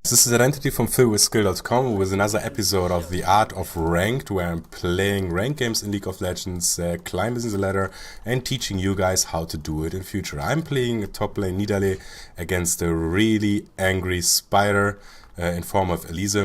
This is Identity from philwithskill.com with another episode of The Art of Ranked, where I'm playing ranked games in League of Legends, climbing the ladder, and teaching you guys how to do it in future. I'm playing a top lane Nidalee against a really angry spider in form of Elise.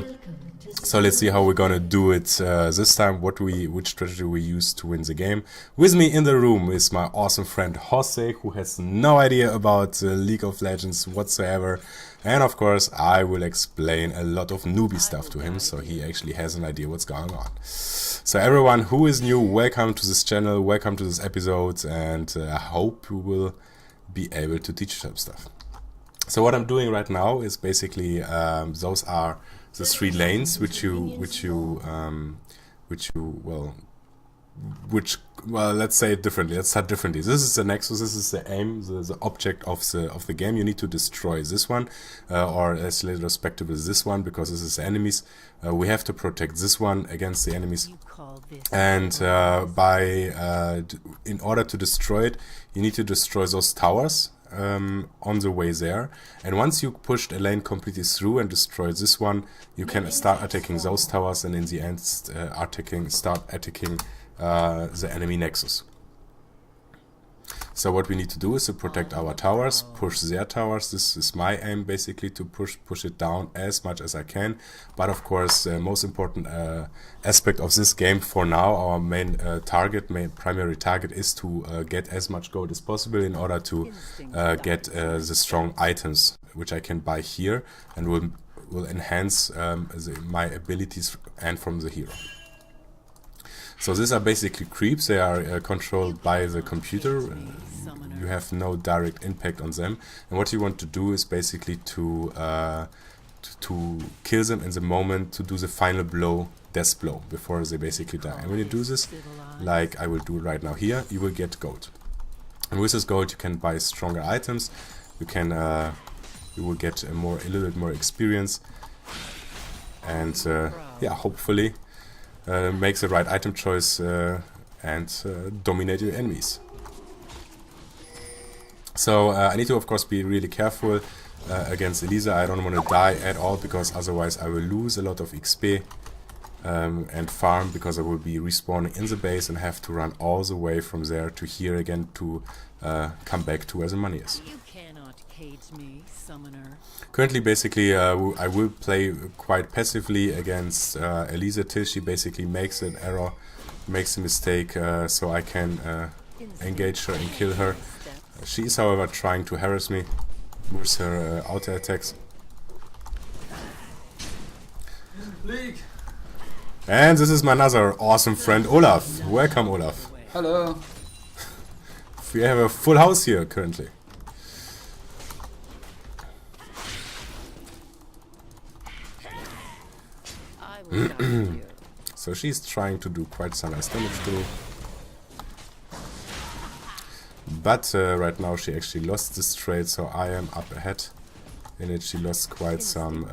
So let's see how we're gonna do it this time, which strategy we use to win the game. With me in the room is my awesome friend Jose, who has no idea about League of Legends whatsoever. And of course, I will explain a lot of newbie stuff to him, so he actually has an idea what's going on. So everyone who is new, welcome to this channel, welcome to this episode, and I hope you will be able to teach some stuff. So what I'm doing right now is basically those are the three lanes which let's say it differently. Let's start differently. This is the nexus. This is the aim, the object of the game. You need to destroy this one, or as respective as this one, because this is the enemies. We have to protect this one against the enemies, and in order to destroy it, you need to destroy those towers on the way there. And once you pushed a lane completely through and destroyed this one, you can start attacking those towers, and in the end start attacking the enemy nexus. So what we need to do is to protect our towers, push their towers. This is my aim, basically, to push it down as much as I can. But of course, the most important aspect of this game for now, our main primary target, is to get as much gold as possible in order to get the strong items, which I can buy here and will enhance my abilities and from the hero. So these are basically creeps. They are controlled by the computer. You have no direct impact on them. And what you want to do is basically to kill them in the moment, to do the final blow, death blow, before they basically die. And when you do this, like I will do right now here, you will get gold. And with this gold, you can buy stronger items. You will get a little bit more experience, and yeah, hopefully make the right item choice and dominate your enemies. So I need to, of course, be really careful against Elise. I don't want to die at all, because otherwise I will lose a lot of XP and farm, because I will be respawning in the base and have to run all the way from there to here again to come back to where the money is. Me, summoner. Currently, basically, I will play quite passively against Elise till she basically makes an error, makes a mistake, so I can engage her and kill her. She is, however, trying to harass me with her auto attacks. And this is my another awesome friend, Olaf. Welcome, Olaf. Hello. We have a full house here currently. So she's trying to do quite some nice damage to me. But right now she actually lost this trade, so I am up ahead. In it she lost quite some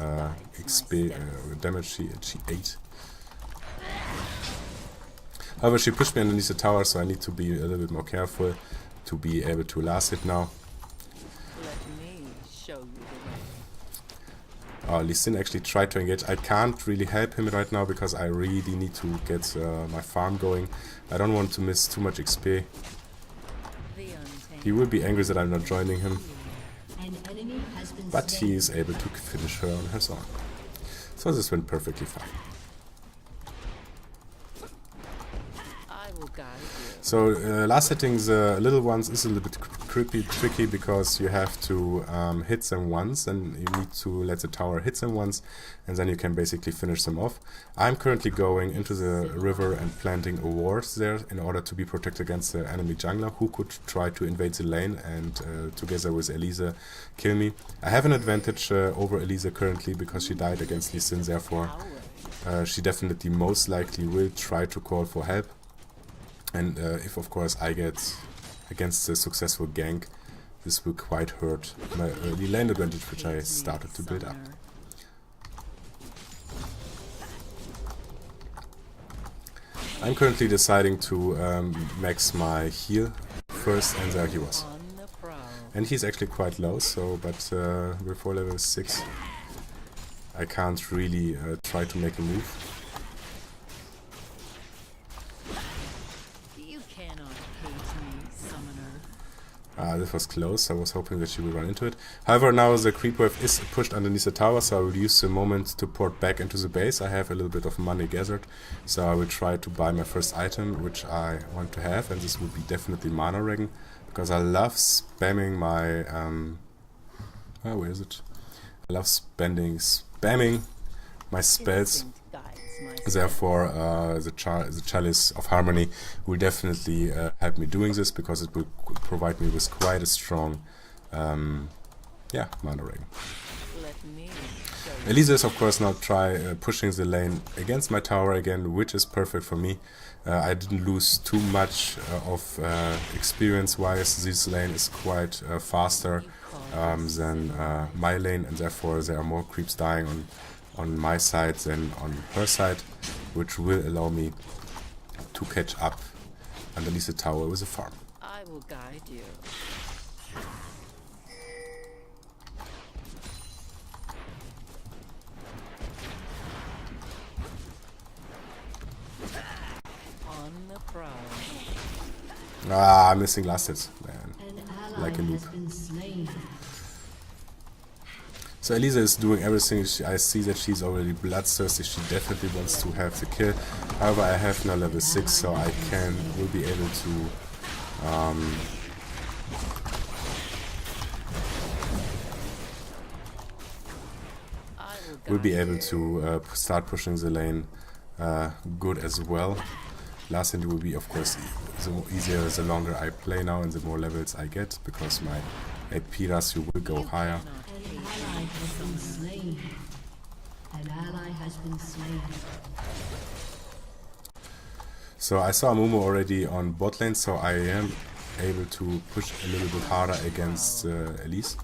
XP damage she ate. However, she pushed me underneath the tower, so I need to be a little bit more careful to be able to last it now. Lee Sin actually tried to engage. I can't really help him right now because I really need to get my farm going. I don't want to miss too much XP. He will be angry that I'm not joining him, but he is able to finish her on his own. So this went perfectly fine. So last hitting the little ones is a little bit tricky, because you have to hit them once, and you need to let the tower hit them once, and then you can basically finish them off. I'm currently going into the river and planting a ward there in order to be protected against the enemy jungler, who could try to invade the lane and together with Elise kill me. I have an advantage over Elise currently because she died against Lee Sin, therefore she definitely most likely will try to call for help. And if, of course, I get against a successful gank, this will quite hurt my early lane advantage, which I started to build up. I'm currently deciding to max my heal first, and there he was. And he's actually quite low, so, but before level 6, I can't really try to make a move. You cannot hate me, summoner. This was close. I was hoping that she would run into it. However, now the creep wave is pushed underneath the tower, so I will use the moment to port back into the base. I have a little bit of money gathered, so I will try to buy my first item, which I want to have, and this would be definitely Mana Regen, because I love spamming my... where is it? I love spamming my spells. Therefore, the Chalice of Harmony will definitely help me doing this, because it will provide me with quite a strong, Mana Regen. Elise is of course now pushing the lane against my tower again, which is perfect for me. I didn't lose too much of experience-wise. This lane is quite faster than my lane, and therefore there are more creeps dying on my side than on her side, which will allow me to catch up underneath the tower with a farm. I will guide you. On the prowl. I'm missing last hits, man. Like a noob. So Elise is doing everything. I see that she's already bloodthirsty. She definitely wants to have the kill. However, I have now level 6, so I will be able to start pushing the lane good as well. Last hit will be, of course, the easier the longer I play now and the more levels I get, because my AP ratio will go higher. An ally has been slain. So I saw Amumu already on bot lane, so I am able to push a little bit harder against Elise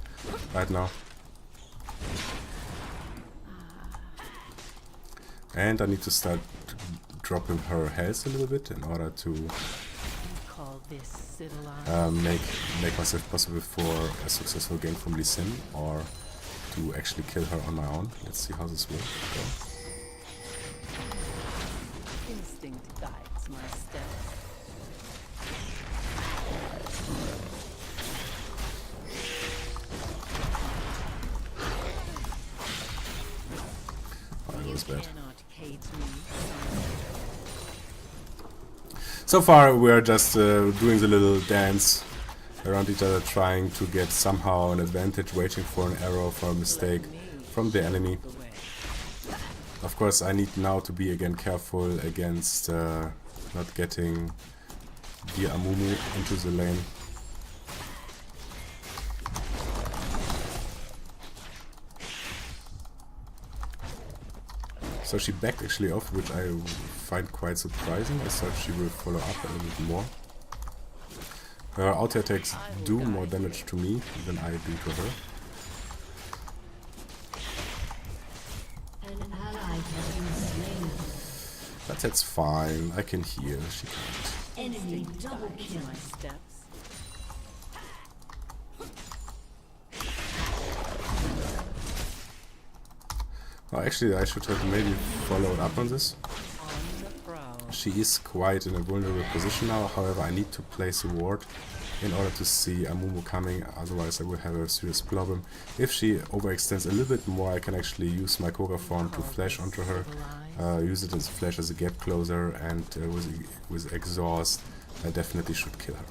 right now. And I need to start dropping her health a little bit in order to make myself possible for a successful game from Lee Sin, or to actually kill her on my own. Let's see how this will go. Instinct guides my steps. Oh, that was bad. Cannot hate me. So far we are just doing the little dance around each other, trying to get somehow an advantage, waiting for an arrow, for a mistake from the enemy. Of course, I need now to be again careful against not getting the Amumu into the lane. So she backed actually off, which I find quite surprising. I thought she will follow up a little bit more. Her auto attacks do more damage to me than I do to her. An ally has been slain. But that's fine. I can heal. She can't. Enemy double kill. My steps. Oh, actually, I should have maybe followed up on this. On the prowl. She is quite in a vulnerable position now. However, I need to place a ward in order to see Amumu coming. Otherwise, I will have a serious problem. If she overextends a little bit more, I can actually use my Koga form to flash onto her. Use it as flash as a gap closer, and with exhaust, I definitely should kill her.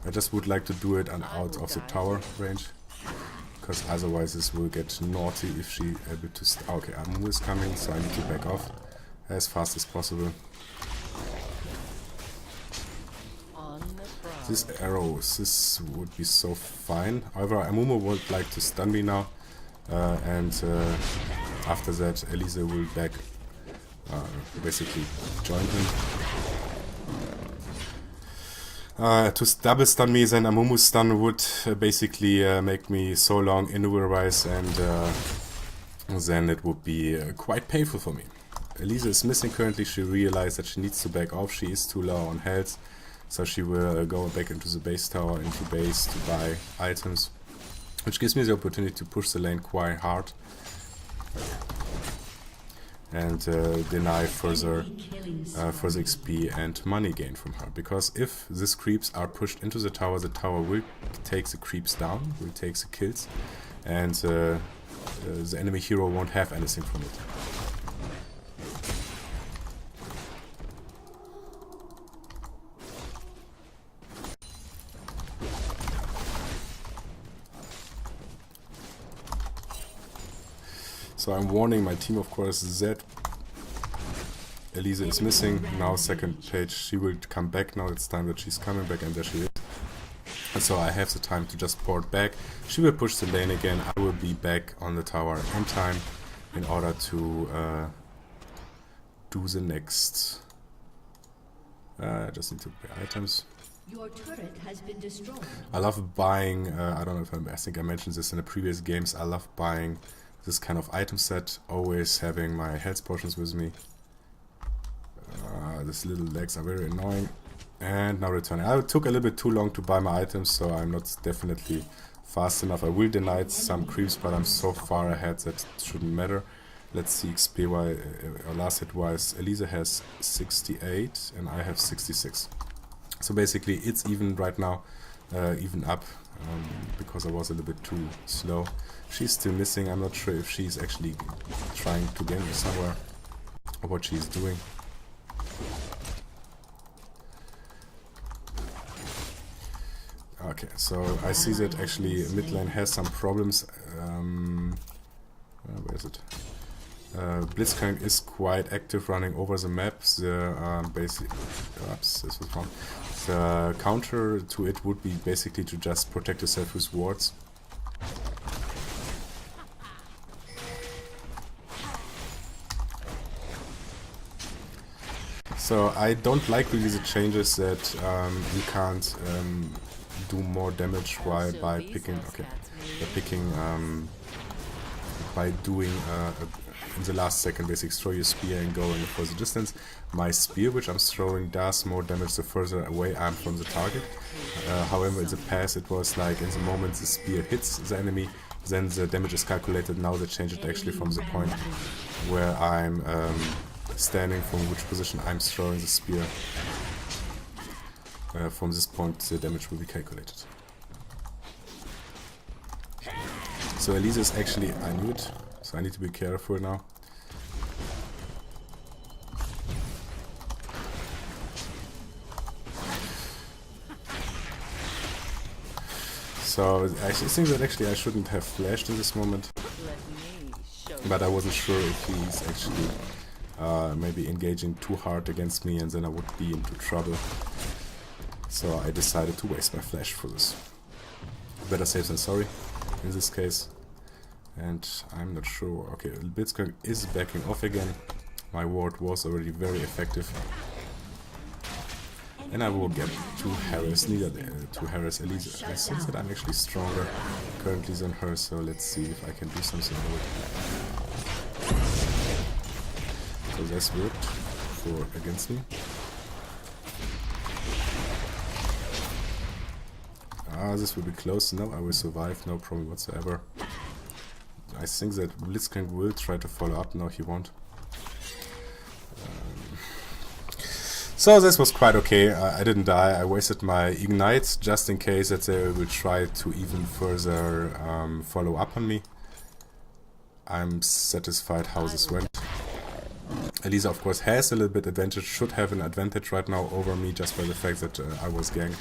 I just would like to do it out of the tower range, because otherwise this will get naughty if she able to... okay, Amumu is coming, so I need to back off as fast as possible. These arrows, this would be so fine. However, Amumu would like to stun me now, and after that Elise will basically join him. To double stun me, then Amumu's stun would basically make me so long invulnerable, and then it would be quite painful for me. Elise is missing currently. She realized that she needs to back off. She is too low on health, so she will go back into the base tower, into base to buy items. which gives me the opportunity to push the lane quite hard and deny further XP and money gain from her. Because if these creeps are pushed into the tower will take the creeps down, will take the kills, and the enemy hero won't have anything from it. So I'm warning my team, of course, that Elise is missing. Now second page, she will come back. Now it's time that she's coming back, and there she is. And so I have the time to just port back. She will push the lane again. I will be back on the tower in time in order to do the next. I just need to buy items. Your turret has been destroyed. I love buying, I don't know if I think I mentioned this in the previous games, I love buying this kind of item set, always having my health potions with me. These little legs are very annoying. And now returning. I took a little bit too long to buy my items, so I'm not definitely fast enough. I will deny some creeps, but I'm so far ahead that it shouldn't matter. Let's see XP wise, last hit wise. Elise has 68 and I have 66. So basically it's even right now, even up, because I was a little bit too slow. She's still missing. I'm not sure if she's actually trying to get me somewhere or what she's doing. Okay, so I see that actually mid lane has some problems. Where is it? Blitzcrank is quite active running over the map. The basic, oops, this was wrong. The counter to it would be basically to just protect yourself with wards. So I don't like really the changes that you can't do more damage while by picking. Okay, by doing in the last second, basically throw your spear and going for the distance. My spear, which I'm throwing, does more damage the further away I am from the target. However, in the past it was like in the moment the spear hits the enemy, then the damage is calculated. Now they change it actually from the point where I'm standing, from which position I'm throwing the spear. From this point the damage will be calculated. So Elise is actually, I knew it, so I need to be careful now. So I think that actually I shouldn't have flashed in this moment, but I wasn't sure if he's actually maybe engaging too hard against me, and then I would be into trouble. So I decided to waste my flash for this. Better safe than sorry in this case. And I'm not sure. Okay, Blitzcrank is backing off again. My ward was already very effective. And I will get to harass Nidalee, to harass Elise. I think that I'm actually stronger currently than her, so let's see if I can do something with it. So that's worked for against me. This will be close. No, I will survive, no problem whatsoever. I think that Blitzcrank will try to follow up. No, he won't. So this was quite okay. I didn't die. I wasted my ignite just in case that they will try to even further follow up on me. I'm satisfied how this went. Elise, of course, has a little bit advantage, should have an advantage right now over me just by the fact that I was ganked.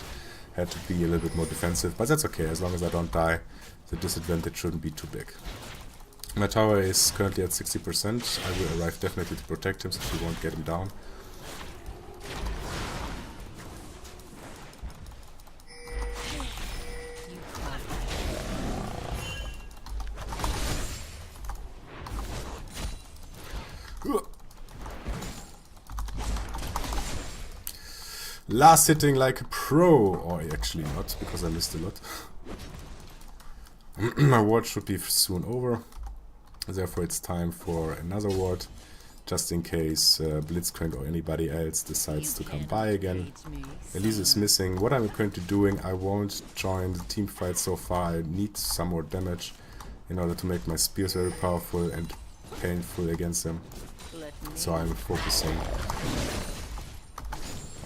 Had to be a little bit more defensive, but that's okay. As long as I don't die, the disadvantage shouldn't be too big. My tower is currently at 60%. I will arrive definitely to protect him so she won't get him down. Last hitting like a pro, or actually not, because I missed a lot. My ward should be soon over, therefore it's time for another ward. just in case Blitzcrank or anybody else decides to come by again. Elise is missing. What I'm currently doing, I won't join the team fight so far. I need some more damage in order to make my spears very powerful and painful against them. So I'm focusing.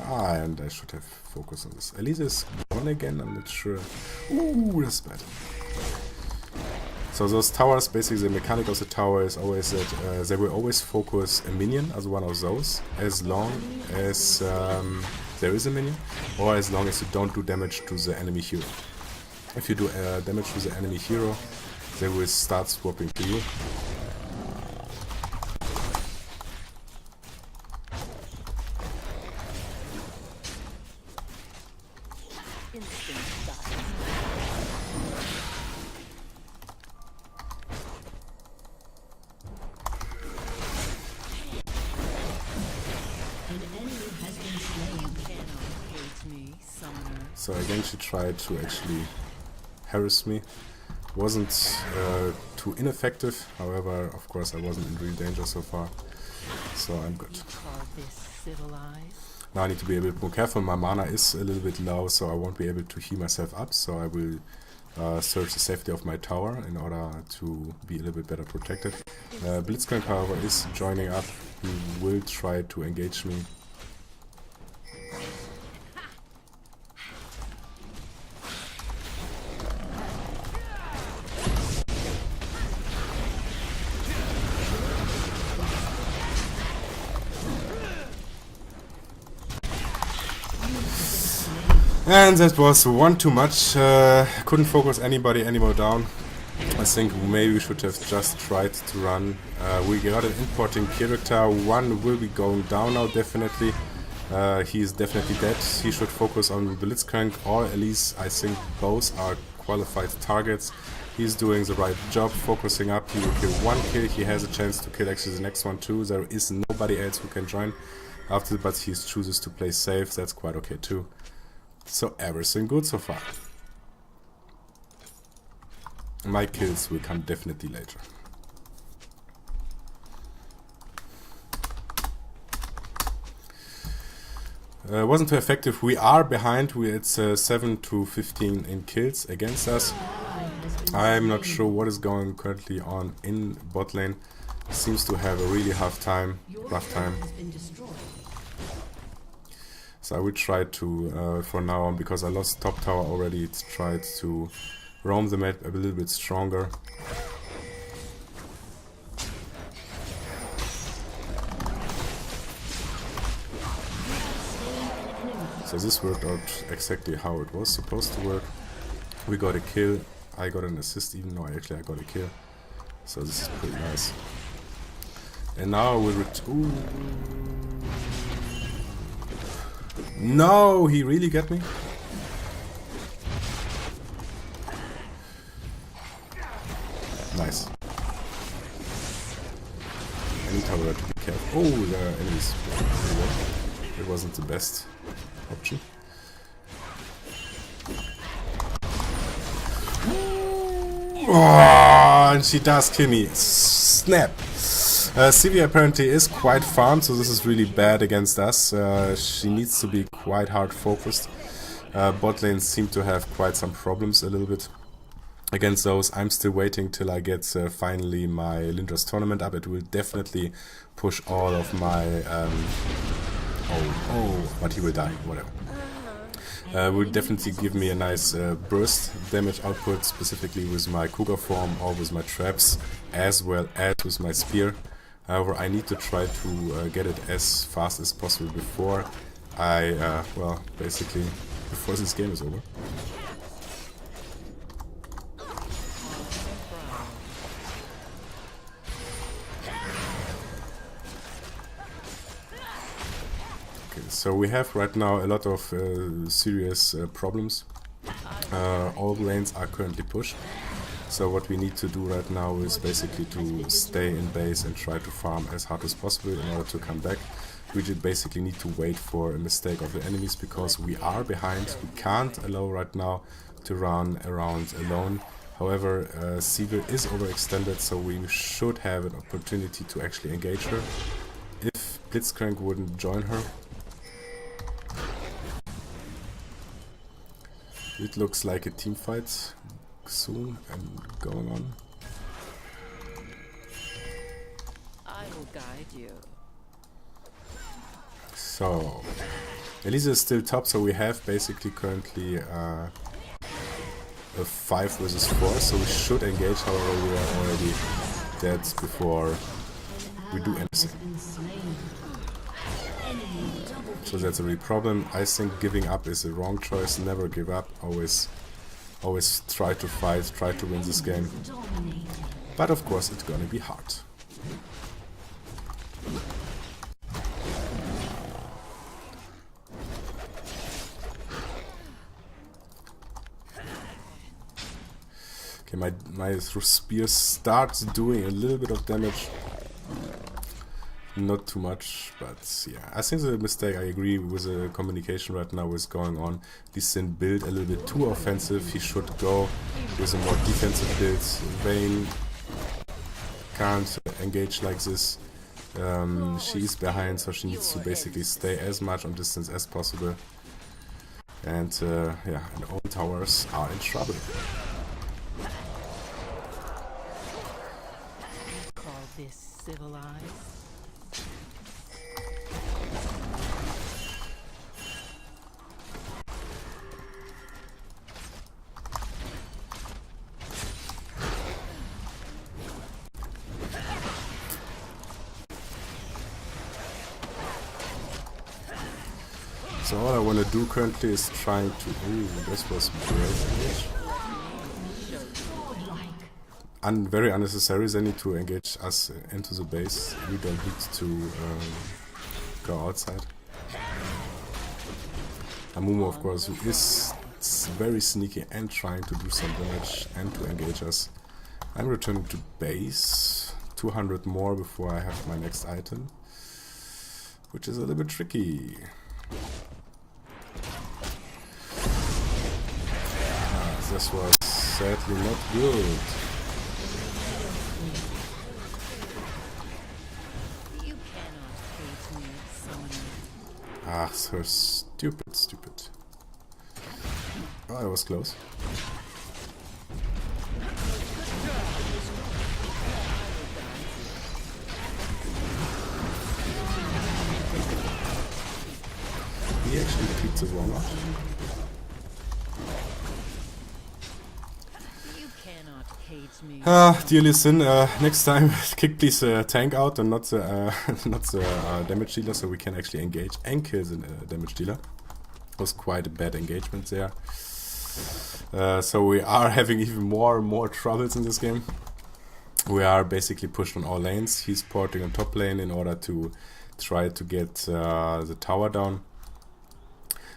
And I should have focused on this. Elise is gone again, I'm not sure. Ooh, that's bad. So those towers, basically the mechanic of the tower is always that they will always focus a minion as one of those, as long as there is a minion, or as long as you don't do damage to the enemy hero. If you do damage to the enemy hero, they will start swapping to you. So again, she tried to actually harass me. Wasn't too ineffective, however, of course I wasn't in real danger so far, so I'm good. Now I need to be a bit more careful. My mana is a little bit low, so I won't be able to heal myself up, so I will search the safety of my tower in order to be a little bit better protected. Blitzcrank, however, is joining up. He will try to engage me. And that was one too much. Couldn't focus anybody anymore down. I think maybe we should have just tried to run. We got an importing character. One will be going down now, definitely. He is definitely dead. He should focus on Blitzcrank or Elise. I think both are qualified targets. He's doing the right job, focusing up. He will kill one kill. He has a chance to kill actually the next one too. There is nobody else who can join after, but he chooses to play safe. That's quite okay too. So everything good so far. My kills will come definitely later. Wasn't too effective. We are behind. It's 7 to 15 in kills against us. I'm not sure what is going currently on in bot lane. Seems to have a really rough time. So I will try to, for now on, because I lost top tower already, try to roam the map a little bit stronger. So this worked out exactly how it was supposed to work. We got a kill, I got an assist, even though I got a kill. So this is pretty nice. And now we'll No, he really got me. Nice. I need however to be careful. Oh, there are enemies. It wasn't the best option. Oh, and she does kill me. Snap. CV apparently is quite farmed, so this is really bad against us. She needs to be quite hard focused. Bot lanes seem to have quite some problems a little bit against those. I'm still waiting till I get finally my Lindra's tournament up. It will definitely push all of my... but he will die, whatever. Will definitely give me a nice burst damage output, specifically with my Cougar form or with my traps, as well as with my spear. However, I need to try to get it as fast as possible before I, well, basically, before this game is over. Okay, so we have right now a lot of serious problems. All lanes are currently pushed. So what we need to do right now is basically to stay in base and try to farm as hard as possible in order to come back. We just basically need to wait for a mistake of the enemies because we are behind. We can't allow right now to run around alone. However, Sivir is overextended, so we should have an opportunity to actually engage her. Blitzcrank wouldn't join her. It looks like a team fight soon and going on. I will guide you. So, Elise is still top, so we have basically currently a 5 versus 4, so we should engage. However, we are already dead before we do anything. So that's a real problem. I think giving up is the wrong choice. Never give up. Always try to fight, try to win this game. But of course, it's gonna be hard. Okay, my spear starts doing a little bit of damage. Not too much, but yeah. I think the mistake, I agree with the communication right now is going on. This didn't build a little bit too offensive. He should go with a more defensive build. Vayne can't engage like this. She is behind, so she needs to basically stay as much on distance as possible. And yeah, and all towers are in trouble. Call this civilized? So all I want to do currently is trying to... Ooh, this was great. Very unnecessary. They need to engage us into the base. We don't need to go outside. Amumu, of course, who is very sneaky and trying to do some damage and to engage us. I'm returning to base. 200 more before I have my next item, which is a little bit tricky. This was sadly not good. You cannot hate me, summoner. Ah, so stupid. Oh, that was close. He actually picked the wrong up. Dear listen, next time kick please tank out and not the not the damage dealer, so we can actually engage and kill the damage dealer. Was quite a bad engagement there. So we are having even more troubles in this game. We are basically pushed on all lanes. He's porting on top lane in order to try to get the tower down.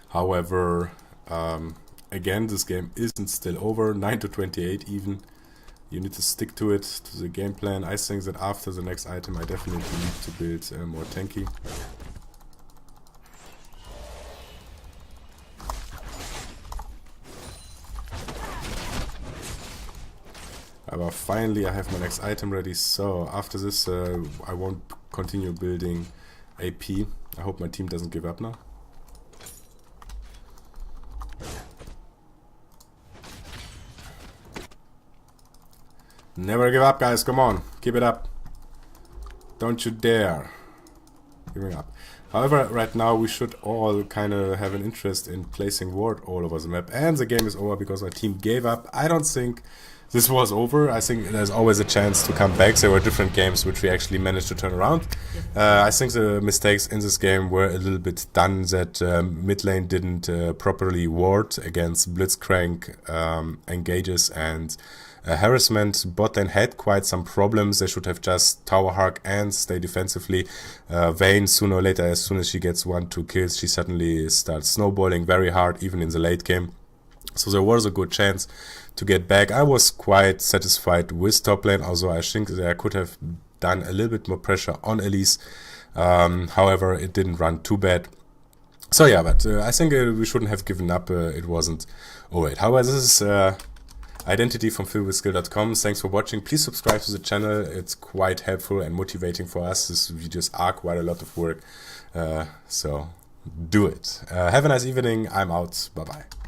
However, again, this game isn't still over. 9-28 even. You need to stick to it, to the game plan. I think that after the next item I definitely need to build more tanky. But finally I have my next item ready, so after this I won't continue building AP. I hope my team doesn't give up now. Never give up, guys, come on, keep it up. Don't you dare giving up. However, right now we should all kind of have an interest in placing ward all over the map. And the game is over because my team gave up. I don't think this was over. I think there's always a chance to come back. There were different games which we actually managed to turn around. I think the mistakes in this game were a little bit done, that mid lane didn't properly ward against Blitzcrank engages and harassment. Bot lane had quite some problems. They should have just tower hark and stay defensively. Vayne, sooner or later, as soon as she gets 1-2 kills, she suddenly starts snowballing very hard, even in the late game. So there was a good chance to get back. I was quite satisfied with top lane, although I think that I could have done a little bit more pressure on Elise. However, it didn't run too bad. So yeah, but I think we shouldn't have given up. It wasn't alright. However, this is Identity from philwithskill.com. Thanks for watching. Please subscribe to the channel. It's quite helpful and motivating for us. These videos are quite a lot of work. So do it. Have a nice evening. I'm out. Bye-bye.